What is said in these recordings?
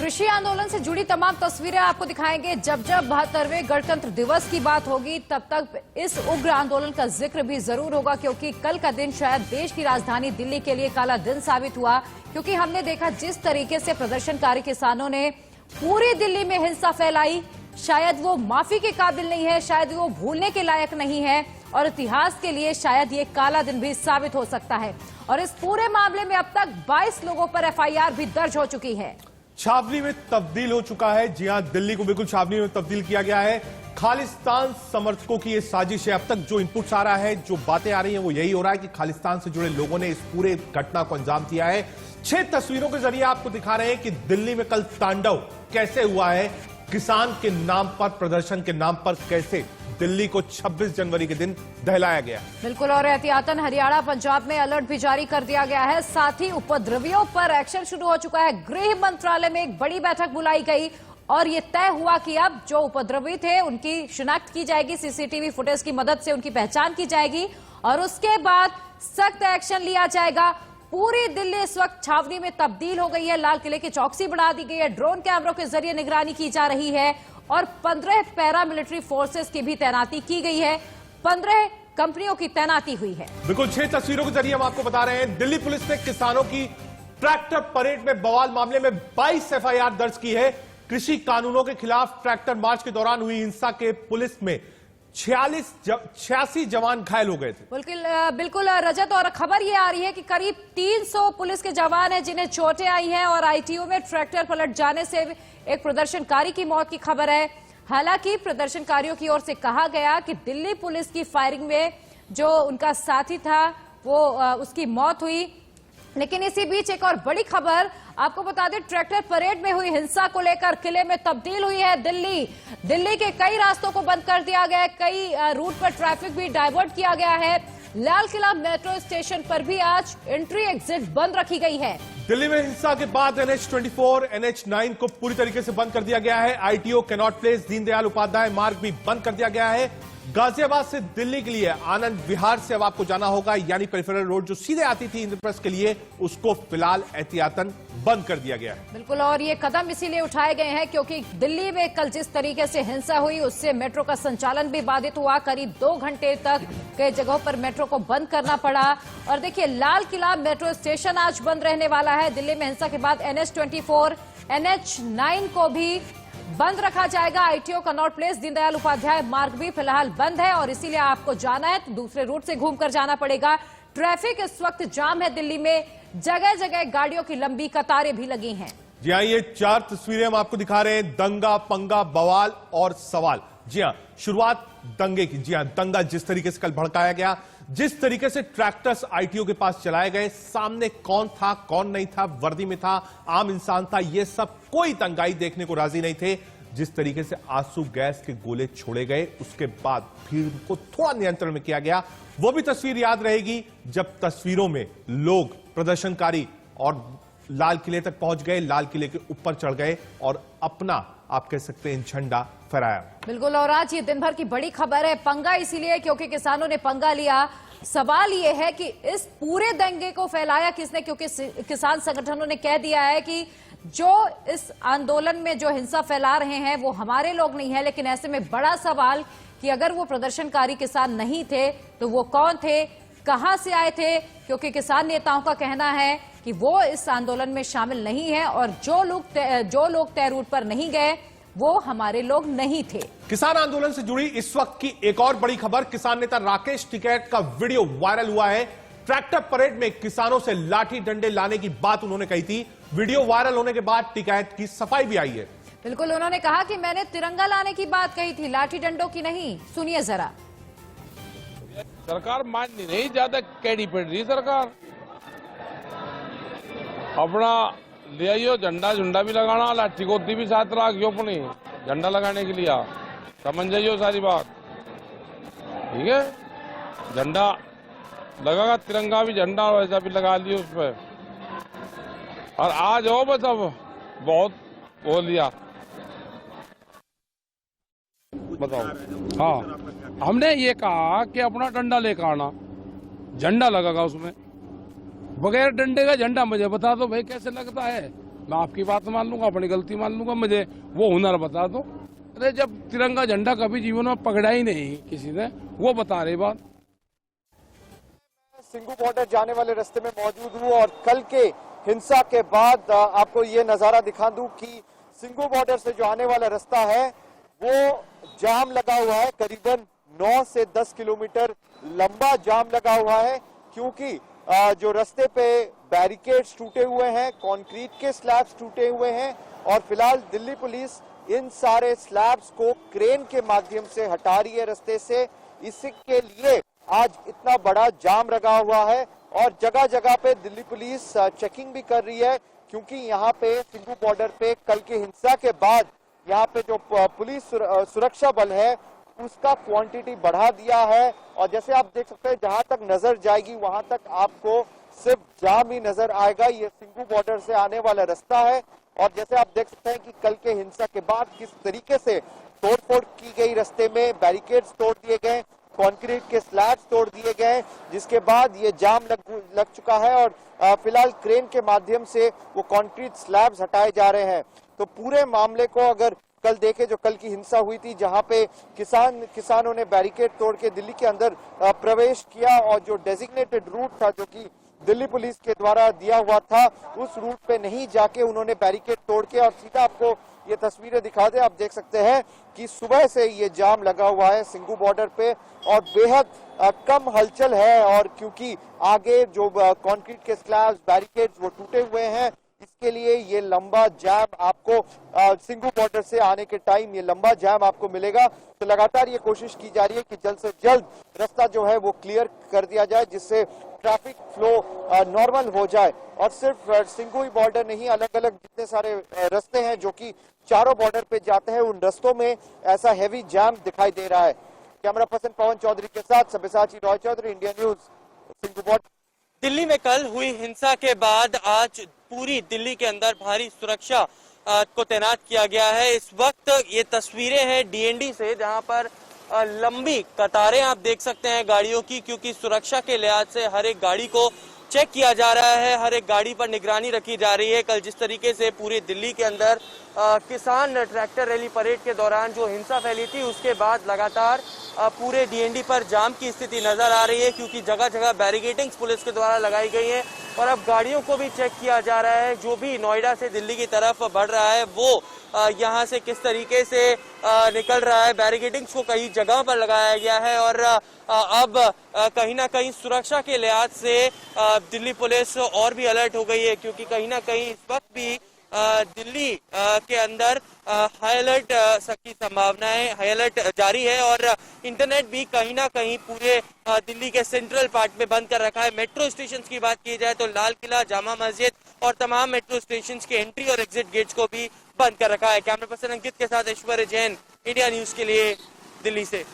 कृषि आंदोलन से जुड़ी तमाम तस्वीरें आपको दिखाएंगे। जब जब 72वें गणतंत्र दिवस की बात होगी तब तक इस उग्र आंदोलन का जिक्र भी जरूर होगा, क्योंकि कल का दिन शायद देश की राजधानी दिल्ली के लिए काला दिन साबित हुआ। क्योंकि हमने देखा जिस तरीके से प्रदर्शनकारी किसानों ने पूरी दिल्ली में हिंसा फैलाई, शायद वो माफी के काबिल नहीं है, शायद वो भूलने के लायक नहीं है और इतिहास के लिए शायद ये काला दिन भी साबित हो सकता है। और इस पूरे मामले में अब तक 22 लोगों पर एफआईआर भी दर्ज हो चुकी है। छावनी में तब्दील हो चुका है। जी हां, दिल्ली को बिल्कुल छावनी में तब्दील किया गया है। खालिस्तान समर्थकों की ये साजिश है। अब तक जो इनपुट्स आ रहा है, जो बातें आ रही हैं, वो यही हो रहा है कि खालिस्तान से जुड़े लोगों ने इस पूरे घटना को अंजाम दिया है। 6 तस्वीरों के जरिए आपको दिखा रहे हैं कि दिल्ली में कल तांडव कैसे हुआ है। किसान के नाम पर, प्रदर्शन के नाम पर कैसे दिल्ली को 26 जनवरी के दिन दहलाया गया। बिल्कुल, और एहतियातन हरियाणा, पंजाब में अलर्ट भी जारी कर दिया गया है। साथ ही उपद्रवियों पर एक्शन शुरू हो चुका है। गृह मंत्रालय में एक बड़ी बैठक बुलाई गई और ये तय हुआ कि अब जो उपद्रवी थे उनकी शिनाख्त की जाएगी, सीसीटीवी फुटेज की मदद से उनकी पहचान की जाएगी और उसके बाद सख्त एक्शन लिया जाएगा। पूरी दिल्ली इस वक्त छावनी में तब्दील हो गई है। लाल किले की चौकसी बढ़ा दी गई है, ड्रोन कैमरों के जरिए निगरानी की जा रही है और 15 पैरामिलिट्री फोर्सेस की भी तैनाती की गई है। 15 कंपनियों की तैनाती हुई है। बिल्कुल, 6 तस्वीरों के जरिए हम आपको बता रहे हैं। दिल्ली पुलिस ने किसानों की ट्रैक्टर परेड में बवाल मामले में 22 एफआईआर दर्ज की है। कृषि कानूनों के खिलाफ ट्रैक्टर मार्च के दौरान हुई हिंसा के पुलिस में 86 जवान घायल हो गए थे। बिल्कुल रजत, और खबर ये आ रही है कि करीब 300 पुलिस के जवान हैं जिन्हें चोटें आई हैं और आईटीओ में ट्रैक्टर पलट जाने से एक प्रदर्शनकारी की मौत की खबर है। हालांकि प्रदर्शनकारियों की ओर से कहा गया कि दिल्ली पुलिस की फायरिंग में जो उनका साथी था वो उसकी मौत हुई। लेकिन इसी बीच एक और बड़ी खबर आपको बता दें, ट्रैक्टर परेड में हुई हिंसा को लेकर किले में तब्दील हुई है दिल्ली के कई रास्तों को बंद कर दिया गया है। कई रूट पर ट्रैफिक भी डाइवर्ट किया गया है। लाल किला मेट्रो स्टेशन पर भी आज एंट्री एग्जिट बंद रखी गई है। दिल्ली में हिंसा के बाद NH24, NH9 को पूरी तरीके से बंद कर दिया गया है। ITO Connaught Place, Deendayal Upadhyay Marg भी बंद कर दिया गया है। गाजियाबाद से दिल्ली के लिए आनंद विहार से अब आपको जाना होगा, यानी पेरिफेरल रोड जो सीधे आती थी इंद्रप्रस्थ के लिए, उसको फिलहाल एहतियातन बंद कर दिया गया है। बिल्कुल, और ये कदम इसीलिए उठाए गए हैं क्योंकि दिल्ली में कल जिस तरीके से हिंसा हुई उससे मेट्रो का संचालन भी बाधित हुआ। करीब 2 घंटे तक कई जगहों पर मेट्रो को बंद करना पड़ा। और देखिए, लाल किला मेट्रो स्टेशन आज बंद रहने वाला है। दिल्ली में हिंसा के बाद NH24, NH9 को भी बंद रखा जाएगा। ITO Connaught Place, Deendayal Upadhyay Marg भी फिलहाल बंद है और इसीलिए आपको जाना है तो दूसरे रूट से घूमकर जाना पड़ेगा। ट्रैफिक इस वक्त जाम है दिल्ली में, जगह जगह गाड़ियों की लंबी कतारें भी लगी हैं। जी हाँ, ये 4 तस्वीरें हम आपको दिखा रहे हैं। दंगा, पंगा, बवाल और सवाल। जी हाँ, शुरुआत दंगे की। जी हाँ, दंगा जिस तरीके से कल भड़काया गया, जिस तरीके से ट्रैक्टर्स आईटीओ के पास चलाए गए, सामने कौन था कौन नहीं था, वर्दी में था, आम इंसान था, ये सब कोई दंगाई देखने को राजी नहीं थे। जिस तरीके से आंसू गैस के गोले छोड़े गए, उसके बाद भीड़ को थोड़ा नियंत्रण में किया गया। वो भी तस्वीर याद रहेगी जब तस्वीरों में लोग, प्रदर्शनकारी और लाल किले तक पहुंच गए, लाल किले के ऊपर चढ़ गए और अपना, आप कह सकते हैं, झंडा फहराया। बिल्कुल, और आज ये दिन भर की बड़ी खबर है। पंगा इसीलिए क्योंकि किसानों ने पंगा लिया। सवाल ये है कि इस पूरे दंगे को फैलाया किसने, क्योंकि किसान संगठनों ने कह दिया है कि जो इस आंदोलन में जो हिंसा फैला रहे हैं वो हमारे लोग नहीं है। लेकिन ऐसे में बड़ा सवाल कि अगर वो प्रदर्शनकारी किसान नहीं थे तो वो कौन थे, कहां से आए थे, क्योंकि किसान नेताओं का कहना है कि वो इस आंदोलन में शामिल नहीं है और जो लोग तय रूट पर नहीं गए वो हमारे लोग नहीं थे। किसान आंदोलन से जुड़ी इस वक्त की एक और बड़ी खबर, किसान नेता राकेश टिकैत का वीडियो वायरल हुआ है। ट्रैक्टर परेड में किसानों से लाठी डंडे लाने की बात उन्होंने कही थी। वीडियो वायरल होने के बाद टिकैत की सफाई भी आई है। बिल्कुल, उन्होंने कहा कि मैंने तिरंगा लाने की बात कही थी, लाठी डंडों की नहीं। सुनिए जरा। सरकार मान नहीं रही, ज्यादा कैडी पड़ रही सरकार। अपना ले आइयो, झंडा झुंडा भी लगाना, लाठी गोदी भी साथ रखियो अपनी झंडा लगाने के लिए। समझ जाइयो सारी बात, ठीक है। झंडा लगागा, तिरंगा भी, झंडा वैसा भी लगा लियो उस पर। और आज हो बस, अब बहुत बोल लिया। बताओ। हाँ, हमने ये कहा कि अपना डंडा लेकर आना, झंडा लगेगा उसमें। बगैर डंडे का झंडा मुझे बता दो भाई कैसे लगता है। मैं आपकी बात मान लूंगा, अपनी गलती मान लूंगा, मुझे वो हुनर बता दो। अरे जब तिरंगा झंडा कभी जीवन में पकड़ा ही नहीं किसी ने, वो बता रहे बात। सिंगू बॉर्डर जाने वाले रास्ते में मौजूद हूँ और कल के हिंसा के बाद आपको ये नजारा दिखा दूं कि सिंगू बॉर्डर से जो आने वाला रास्ता है वो जाम लगा हुआ है। करीबन 9 से 10 किलोमीटर लंबा जाम लगा हुआ है, क्योंकि जो रास्ते पे बैरिकेड्स टूटे हुए हैं, कंक्रीट के स्लैब्स टूटे हुए हैं और फिलहाल दिल्ली पुलिस इन सारे स्लैब्स को क्रेन के माध्यम से हटा रही है रास्ते से। इसके लिए आज इतना बड़ा जाम लगा हुआ है और जगह जगह पे दिल्ली पुलिस चेकिंग भी कर रही है, क्योंकि यहाँ पे सिंगू बॉर्डर पे कल की हिंसा के बाद यहाँ पे जो पुलिस सुरक्षा बल है उसका क्वांटिटी बढ़ा दिया है। और जैसे आप देख सकते हैं, जहां तक नजर जाएगी वहां तक आपको सिर्फ जाम ही नजर आएगा। ये सिंगू बॉर्डर से आने वाला रास्ता है और जैसे आप देख सकते हैं कि कल के हिंसा के बाद किस तरीके से तोड़फोड़ की गई, रास्ते में बैरिकेड्स तोड़ दिए गए, कंक्रीट के स्लैब्स तोड़ दिए गए, जिसके बाद ये जाम लग चुका है और फिलहाल क्रेन के माध्यम से वो कंक्रीट स्लैब्स हटाए जा रहे हैं। तो पूरे मामले को अगर कल देखे, जो कल की हिंसा हुई थी जहां पे किसानों ने बैरिकेड तोड़ के दिल्ली के अंदर प्रवेश किया और जो डेजिग्नेटेड रूट था जो कि दिल्ली पुलिस के द्वारा दिया हुआ था, उस रूट पे नहीं जाके उन्होंने बैरिकेड तोड़ के और सीधा आपको ये तस्वीरें दिखा दे। आप देख सकते हैं कि सुबह से ये जाम लगा हुआ है सिंगू बॉर्डर पे और बेहद कम हलचल है। और क्योंकि आगे जो कंक्रीट के स्लैब्स, बैरिकेड्स वो टूटे हुए हैं, इसके लिए ये लंबा जाम आपको सिंगू बॉर्डर से आने के टाइम ये लंबा जाम आपको मिलेगा। तो लगातार ये कोशिश की जा रही है कि जल्द से जल्द रास्ता जो है वो क्लियर कर दिया जाए, जिससे ट्रैफिक फ्लो नॉर्मल हो जाए। और सिर्फ सिंगू ही बॉर्डर नहीं, अलग अलग जितने सारे रास्ते हैं जो कि चारों बॉर्डर पे जाते हैं, उन रास्तों में ऐसा हैवी जाम दिखाई दे रहा है। कैमरा पर्सन पवन चौधरी के साथ Sabyasachi Roy Chaudhary, India News, Singhu border. Delhi में कल हुई हिंसा के बाद आज पूरी दिल्ली के अंदर भारी सुरक्षा को तैनात किया गया है। इस वक्त ये तस्वीरें हैं डीएनडी से, जहां पर लंबी कतारें आप देख सकते हैं गाड़ियों की, क्योंकि सुरक्षा के लिहाज से हर एक गाड़ी को चेक किया जा रहा है, हर एक गाड़ी पर निगरानी रखी जा रही है। कल जिस तरीके से पूरी दिल्ली के अंदर किसान ट्रैक्टर रैली परेड के दौरान जो हिंसा फैली थी, उसके बाद लगातार पूरे डीएनडी पर जाम की स्थिति नजर आ रही है, क्योंकि जगह जगह बैरिकेडिंग्स पुलिस के द्वारा लगाई गई है और अब गाड़ियों को भी चेक किया जा रहा है। जो भी नोएडा से दिल्ली की तरफ बढ़ रहा है वो यहाँ से किस तरीके से निकल रहा है। बैरिकेडिंग्स को कई जगह पर लगाया गया है और अब कहीं ना कहीं सुरक्षा के लिहाज से दिल्ली पुलिस और भी अलर्ट हो गई है, क्योंकि कहीं ना कहीं इस वक्त भी दिल्ली के अंदर हाई अलर्ट की संभावनाएं, हाई अलर्ट जारी है और इंटरनेट भी कहीं ना कहीं पूरे दिल्ली के सेंट्रल पार्ट में बंद कर रखा है। मेट्रो स्टेशन की बात की जाए तो लाल किला, जामा मस्जिद और तमाम मेट्रो स्टेशन के एंट्री और एग्जिट गेट्स को भी बंद कर रखा है। कैमरा पर्सन अंकित के साथ ऐश्वर्य जैन, इंडिया न्यूज के लिए दिल्ली से।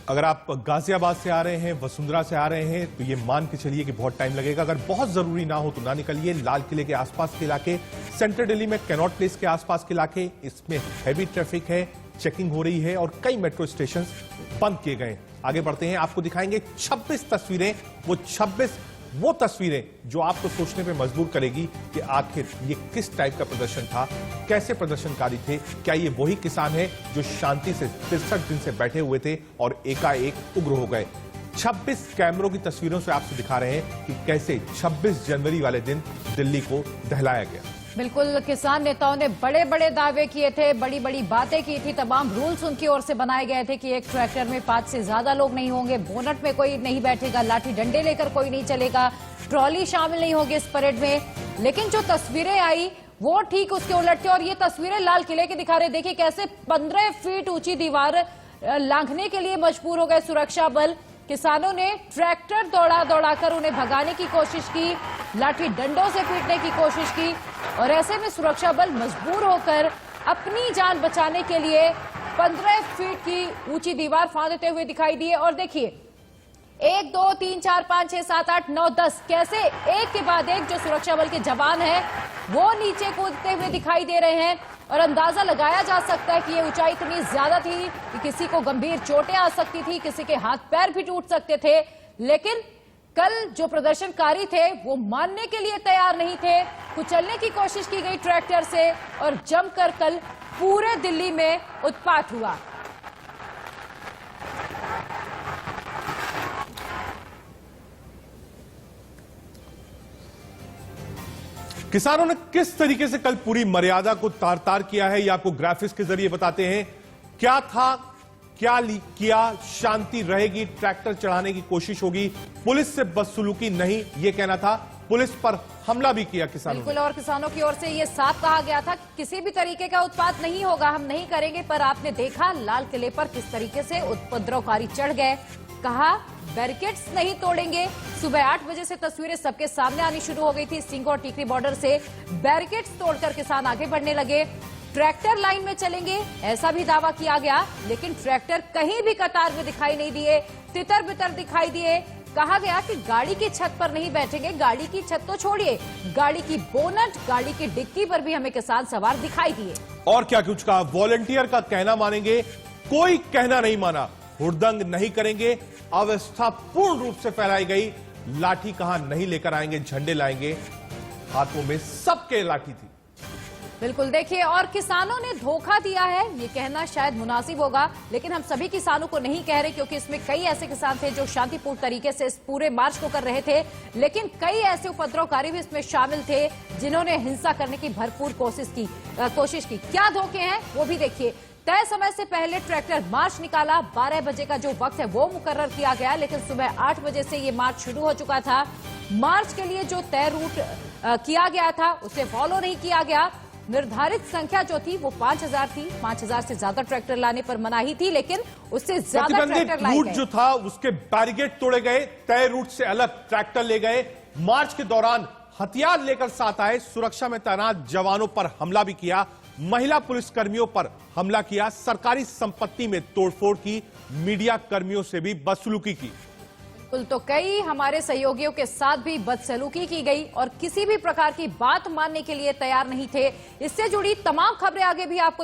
अगर आप गाजियाबाद से आ रहे हैं, वसुंधरा से आ रहे हैं, तो ये मान के चलिए कि बहुत टाइम लगेगा। अगर बहुत जरूरी ना हो तो ना निकलिए। लाल किले के आसपास के इलाके, सेंट्रल दिल्ली में कैनॉट प्लेस के आसपास के इलाके, इसमें हैवी ट्रैफिक है, चेकिंग हो रही है और कई मेट्रो स्टेशन बंद किए गए। आगे बढ़ते हैं, आपको दिखाएंगे 26 तस्वीरें। वो 26 वो तस्वीरें जो आपको सोचने पे मजबूर करेगी कि आखिर ये किस टाइप का प्रदर्शन था, कैसे प्रदर्शनकारी थे, क्या ये वही किसान है जो शांति से 63 दिन से बैठे हुए थे और एकाएक उग्र हो गए। 26 कैमरों की तस्वीरों से आपसे दिखा रहे हैं कि कैसे 26 जनवरी वाले दिन दिल्ली को दहलाया गया। बिल्कुल, किसान नेताओं ने बड़े बड़े दावे किए थे, बड़ी बड़ी बातें की थी, तमाम रूल्स उनकी ओर से बनाए गए थे कि एक ट्रैक्टर में 5 से ज्यादा लोग नहीं होंगे, बोनट में कोई नहीं बैठेगा, लाठी डंडे लेकर कोई नहीं चलेगा, ट्रॉली शामिल नहीं होगी इस परेड में। लेकिन जो तस्वीरें आई वो ठीक उसके उलट थी और ये तस्वीरें लाल किले की दिखा रहे। देखिए कैसे 15 फीट ऊंची दीवार लांघने के लिए मजबूर हो गए सुरक्षा बल। किसानों ने ट्रैक्टर दौड़ा दौड़ाकर उन्हें भगाने की कोशिश की, लाठी डंडों से पीटने की कोशिश की और ऐसे में सुरक्षा बल मजबूर होकर अपनी जान बचाने के लिए 15 फीट की ऊंची दीवार फांदते हुए दिखाई दिए। और देखिए 1 2 3 4 5 6 7 8 9 10 कैसे एक के बाद एक जो सुरक्षा बल के जवान हैं वो नीचे कूदते हुए दिखाई दे रहे हैं और अंदाजा लगाया जा सकता है कि ये ऊंचाई इतनी ज्यादा थी कि किसी को गंभीर चोटें आ सकती थी, किसी के हाथ पैर भी टूट सकते थे। लेकिन कल जो प्रदर्शनकारी थे वो मानने के लिए तैयार नहीं थे, कुचलने की कोशिश की गई ट्रैक्टर से और जमकर कल पूरे दिल्ली में उत्पात हुआ। किसानों ने किस तरीके से कल पूरी मर्यादा को तार तार किया है, ये आपको ग्राफिक्स के जरिए बताते हैं। क्या था, क्या किया, शांति रहेगी, ट्रैक्टर चढ़ाने की कोशिश होगी, पुलिस से बदसलूकी नहीं, ये कहना था। पुलिस पर हमला भी किया किसानों ने। बिल्कुल, और किसानों की ओर से ये साफ कहा गया था कि किसी भी तरीके का उत्पात नहीं होगा, हम नहीं करेंगे। पर आपने देखा लाल किले पर किस तरीके से उपद्रवकारी चढ़ गए, कहा बैरिकेड्स नहीं तोड़ेंगे। सुबह 8 बजे से तस्वीरें सबके सामने आनी शुरू हो गई थी। सिंघ और टीकरी बॉर्डर से बैरिकेड्स तोड़कर किसान आगे बढ़ने लगे। ट्रैक्टर लाइन में चलेंगे ऐसा भी दावा किया गया, लेकिन ट्रैक्टर कहीं भी कतार में दिखाई नहीं दिए, तितर बितर दिखाई दिए। कहा गया कि गाड़ी की छत पर नहीं बैठेंगे, गाड़ी की छत तो छोड़िए, गाड़ी की बोनट, गाड़ी की डिक्की पर भी हमें किसान सवार दिखाई दिए। और क्या कुछ कहा, वॉलंटियर का कहना मानेंगे, कोई कहना नहीं माना, हुड़दंग नहीं करेंगे, अव्यवस्था पूर्ण रूप से फैलाई गई, लाठी कहां नहीं लेकर आएंगे, झंडे लाएंगे, हाथों में सबके लाठी थी। बिल्कुल, देखिए, और किसानों ने धोखा दिया है ये कहना शायद मुनासिब होगा, लेकिन हम सभी किसानों को नहीं कह रहे, क्योंकि इसमें कई ऐसे किसान थे जो शांतिपूर्ण तरीके से इस पूरे मार्च को कर रहे थे, लेकिन कई ऐसे उपद्रवकारी भी इसमें शामिल थे जिन्होंने हिंसा करने की भरपूर कोशिश की। क्या धोखे हैं वो भी देखिए। तय समय से पहले ट्रैक्टर मार्च निकाला, 12 बजे का जो वक्त है वो मुकर्रर किया गया, लेकिन सुबह 8 बजे से ये मार्च शुरू हो चुका था। मार्च के लिए जो तय रूट किया गया था उसे फॉलो नहीं किया गया। निर्धारित संख्या जो थी वो 5000 थी, 5000 से ज्यादा ट्रैक्टर लाने पर मनाही थी, लेकिन उससे ज्यादा ट्रैक्टर लाए रूट गए। जो था उसके बैरिकेड तोड़े गए, तय रूट से अलग ट्रैक्टर ले गए। मार्च के दौरान हथियार लेकर साथ आए, सुरक्षा में तैनात जवानों पर हमला भी किया, महिला पुलिस कर्मियों पर हमला किया, सरकारी संपत्ति में तोड़फोड़ की, मीडिया कर्मियों से भी बदसलूकी की। तो कई हमारे सहयोगियों के साथ भी बदसलूकी की गई और किसी भी प्रकार की बात मानने के लिए तैयार नहीं थे। इससे जुड़ी तमाम खबरें आगे भी आपको